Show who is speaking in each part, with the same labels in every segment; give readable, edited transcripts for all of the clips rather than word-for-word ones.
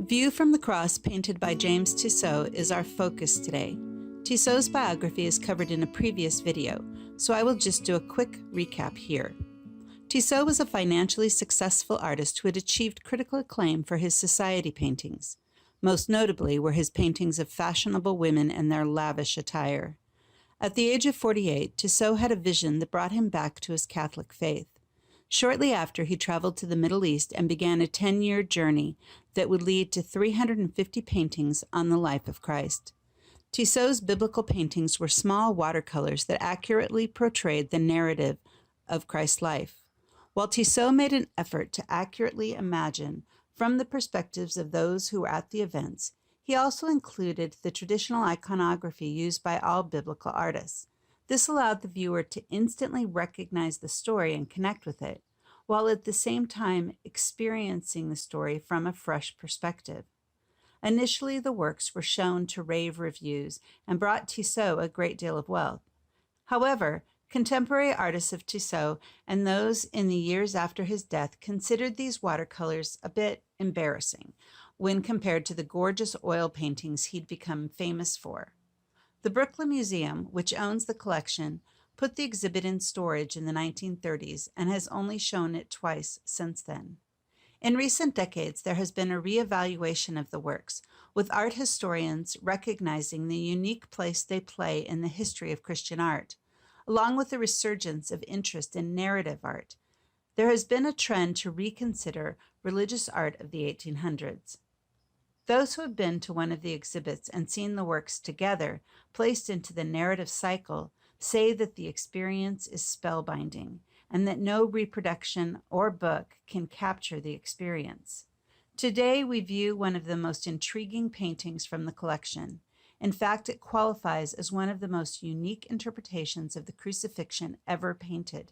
Speaker 1: View from the Cross, painted by James Tissot, is our focus today. Tissot's biography is covered in a previous video, so I will just do a quick recap here. Tissot was a financially successful artist who had achieved critical acclaim for his society paintings. Most notably were his paintings of fashionable women and their lavish attire. At the age of 48, Tissot had a vision that brought him back to his Catholic faith. Shortly after, he traveled to the Middle East and began a 10-year journey that would lead to 350 paintings on the life of Christ. Tissot's biblical paintings were small watercolors that accurately portrayed the narrative of Christ's life. While Tissot made an effort to accurately imagine from the perspectives of those who were at the events, he also included the traditional iconography used by all biblical artists. This allowed the viewer to instantly recognize the story and connect with it, while at the same time experiencing the story from a fresh perspective. Initially, the works were shown to rave reviews and brought Tissot a great deal of wealth. However, contemporary artists of Tissot and those in the years after his death considered these watercolors a bit embarrassing when compared to the gorgeous oil paintings he'd become famous for. The Brooklyn Museum, which owns the collection, put the exhibit in storage in the 1930s and has only shown it twice since then. In recent decades, there has been a reevaluation of the works, with art historians recognizing the unique place they play in the history of Christian art. Along with the resurgence of interest in narrative art, there has been a trend to reconsider religious art of the 1800s. Those who have been to one of the exhibits and seen the works together, placed into the narrative cycle, say that the experience is spellbinding and that no reproduction or book can capture the experience. Today, we view one of the most intriguing paintings from the collection. In fact, it qualifies as one of the most unique interpretations of the crucifixion ever painted.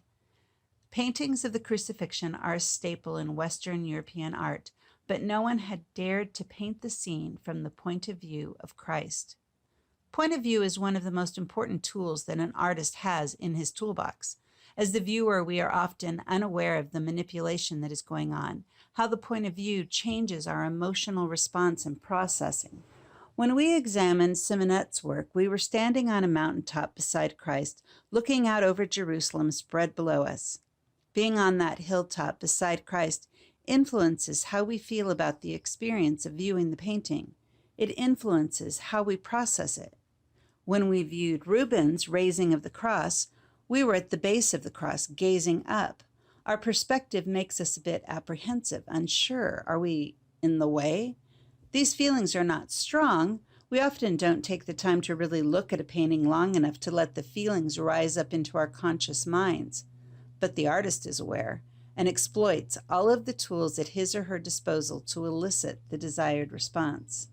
Speaker 1: Paintings of the crucifixion are a staple in Western European art, but no one had dared to paint the scene from the point of view of Christ. Point of view is one of the most important tools that an artist has in his toolbox. As the viewer, we are often unaware of the manipulation that is going on, how the point of view changes our emotional response and processing. When we examined Simonette's work, we were standing on a mountaintop beside Christ, looking out over Jerusalem spread below us. Being on that hilltop beside Christ influences how we feel about the experience of viewing the painting. It influences how we process it. When we viewed Rubens' Raising of the Cross, we were at the base of the cross, gazing up. Our perspective makes us a bit apprehensive, unsure. Are we in the way? These feelings are not strong. We often don't take the time to really look at a painting long enough to let the feelings rise up into our conscious minds. But the artist is aware and exploits all of the tools at his or her disposal to elicit the desired response.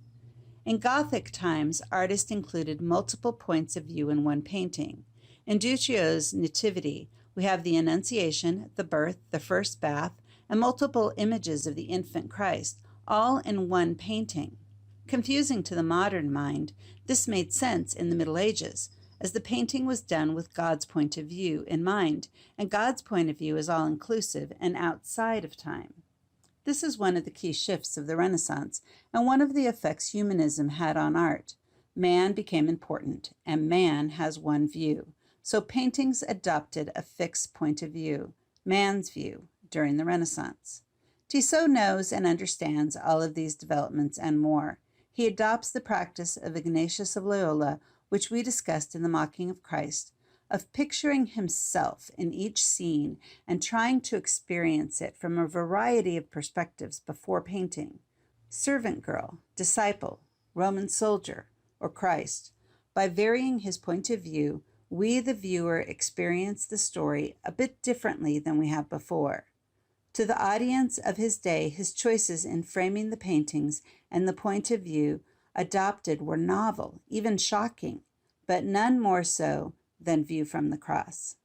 Speaker 1: In Gothic times, artists included multiple points of view in one painting. In Duccio's Nativity, we have the Annunciation, the birth, the first bath, and multiple images of the infant Christ, all in one painting. Confusing to the modern mind, this made sense in the Middle Ages, as the painting was done with God's point of view in mind, and God's point of view is all-inclusive and outside of time. This is one of the key shifts of the Renaissance, and one of the effects humanism had on art. Man became important, and man has one view. So paintings adopted a fixed point of view, man's view, during the Renaissance. Tissot knows and understands all of these developments and more. He adopts the practice of Ignatius of Loyola, which we discussed in The Mocking of Christ, of picturing himself in each scene and trying to experience it from a variety of perspectives before painting. Servant girl, disciple, Roman soldier, or Christ. By varying his point of view, we, the viewer, experience the story a bit differently than we have before. To the audience of his day, his choices in framing the paintings and the point of view adopted were novel, even shocking, but none more so than View from the Cross.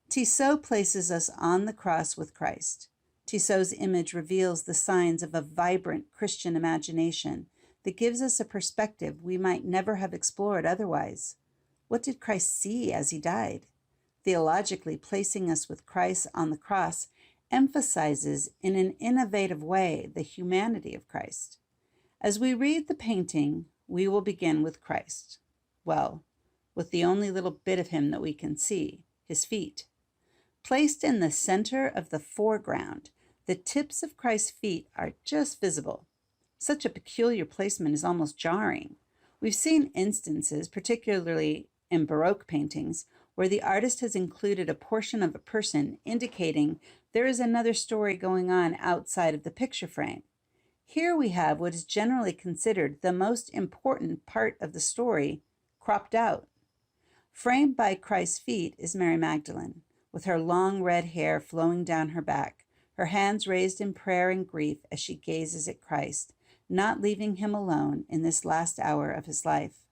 Speaker 1: Tissot places us on the cross with Christ. Tissot's image reveals the signs of a vibrant Christian imagination that gives us a perspective we might never have explored otherwise. What did Christ see as he died? Theologically, placing us with Christ on the cross emphasizes in an innovative way the humanity of Christ. As we read the painting, we will begin with Christ. Well, with the only little bit of him that we can see, his feet. Placed in the center of the foreground, the tips of Christ's feet are just visible. Such a peculiar placement is almost jarring. We've seen instances, particularly in Baroque paintings, where the artist has included a portion of a person indicating there is another story going on outside of the picture frame. Here we have what is generally considered the most important part of the story cropped out. Framed by Christ's feet is Mary Magdalene, with her long red hair flowing down her back, her hands raised in prayer and grief as she gazes at Christ, not leaving him alone in this last hour of his life.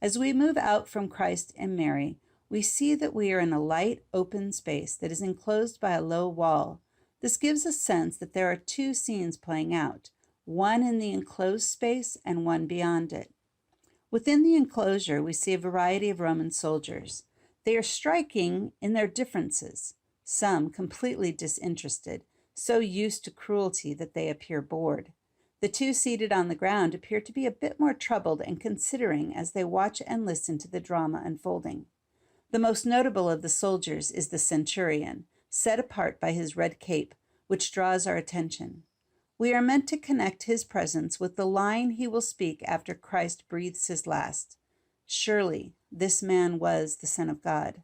Speaker 1: As we move out from Christ and Mary, we see that we are in a light, open space that is enclosed by a low wall. This gives a sense that there are two scenes playing out, one in the enclosed space and one beyond it. Within the enclosure, we see a variety of Roman soldiers. They are striking in their differences, some completely disinterested, so used to cruelty that they appear bored. The two seated on the ground appear to be a bit more troubled and considering as they watch and listen to the drama unfolding. The most notable of the soldiers is the centurion, set apart by his red cape, which draws our attention. We are meant to connect his presence with the line he will speak after Christ breathes his last. Surely, this man was the Son of God.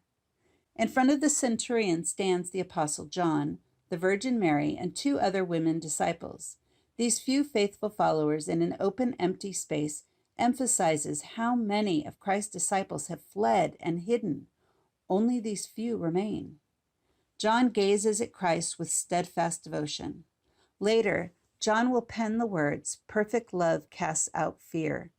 Speaker 1: In front of the centurion stands the Apostle John, the Virgin Mary, and two other women disciples. These few faithful followers in an open, empty space emphasizes how many of Christ's disciples have fled and hidden. Only these few remain. John gazes at Christ with steadfast devotion. Later, John will pen the words, "Perfect love casts out fear."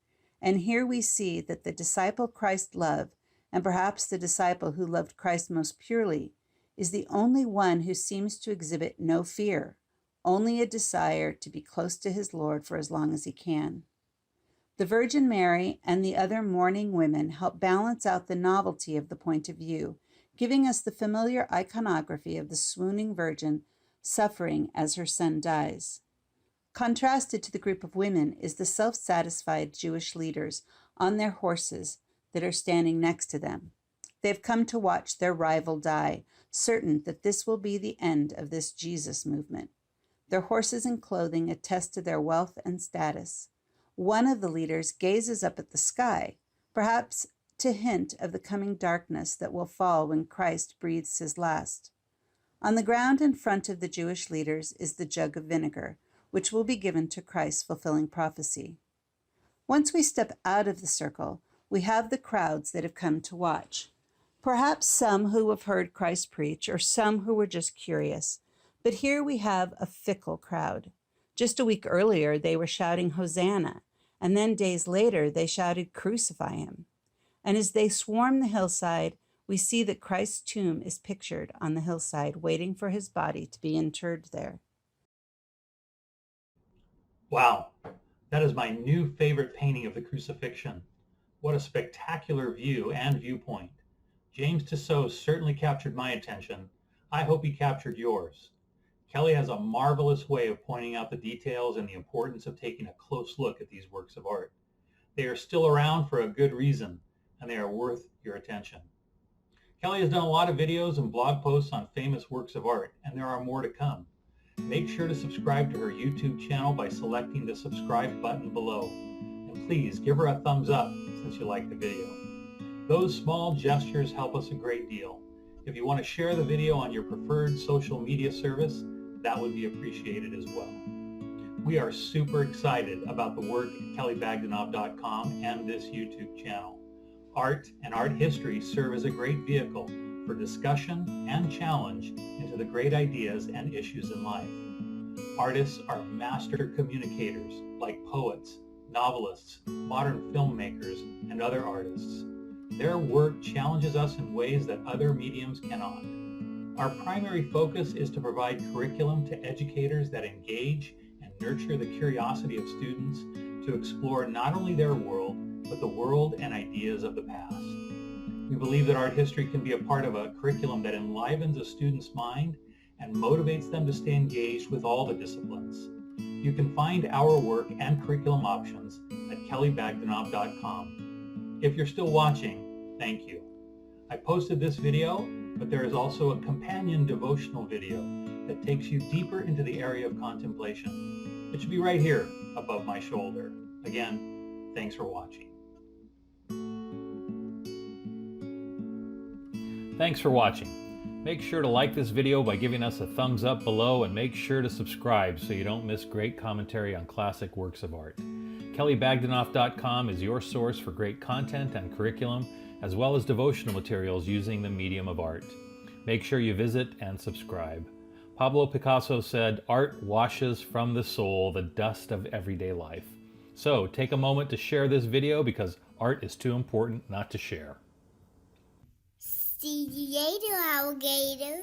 Speaker 1: And here we see that the disciple Christ loved, and perhaps the disciple who loved Christ most purely, is the only one who seems to exhibit no fear, only a desire to be close to his Lord for as long as he can. The Virgin Mary and the other mourning women help balance out the novelty of the point of view, giving us the familiar iconography of the swooning Virgin suffering as her son dies. Contrasted to the group of women is the self-satisfied Jewish leaders on their horses that are standing next to them. They have come to watch their rival die, certain that this will be the end of this Jesus movement. Their horses and clothing attest to their wealth and status. One of the leaders gazes up at the sky, perhaps to hint of the coming darkness that will fall when Christ breathes his last. On the ground in front of the Jewish leaders is the jug of vinegar, which will be given to Christ, fulfilling prophecy. Once we step out of the circle, we have the crowds that have come to watch. Perhaps some who have heard Christ preach, or some who were just curious. But here we have a fickle crowd. Just a week earlier, they were shouting, "Hosanna," and then days later, they shouted, "Crucify him." And as they swarm the hillside, we see that Christ's tomb is pictured on the hillside, waiting for his body to be interred there.
Speaker 2: Wow, that is my new favorite painting of the crucifixion. What a spectacular view and viewpoint. James Tissot certainly captured my attention. I hope he captured yours. Kelly has a marvelous way of pointing out the details and the importance of taking a close look at these works of art. They are still around for a good reason, and they are worth your attention. Kelly has done a lot of videos and blog posts on famous works of art, and there are more to come. Make sure to subscribe to her YouTube channel by selecting the subscribe button below. And please give her a thumbs up since you like the video. Those small gestures help us a great deal. If you want to share the video on your preferred social media service, that would be appreciated as well. We are super excited about the work at kellybagdanoff.com and this YouTube channel. Art and art history serve as a great vehicle for discussion and challenge into the great ideas and issues in life. Artists are master communicators like poets, novelists, modern filmmakers, and other artists. Their work challenges us in ways that other mediums cannot. Our primary focus is to provide curriculum to educators that engage and nurture the curiosity of students to explore not only their world, but the world and ideas of the past. We believe that art history can be a part of a curriculum that enlivens a student's mind and motivates them to stay engaged with all the disciplines. You can find our work and curriculum options at kellybagdanoff.com. If you're still watching, thank you. I posted this video, but there is also a companion devotional video that takes you deeper into the area of contemplation. It should be right here above my shoulder. Again, thanks for watching.
Speaker 3: Thanks for watching. Make sure to like this video by giving us a thumbs up below, and make sure to subscribe so you don't miss great commentary on classic works of art. kellybagdanoff.com is your source for great content and curriculum, as well as devotional materials using the medium of art. Make sure you visit and subscribe. Pablo Picasso said, "Art washes from the soul the dust of everyday life." So take a moment to share this video because art is too important not to share.
Speaker 4: See you later, alligator.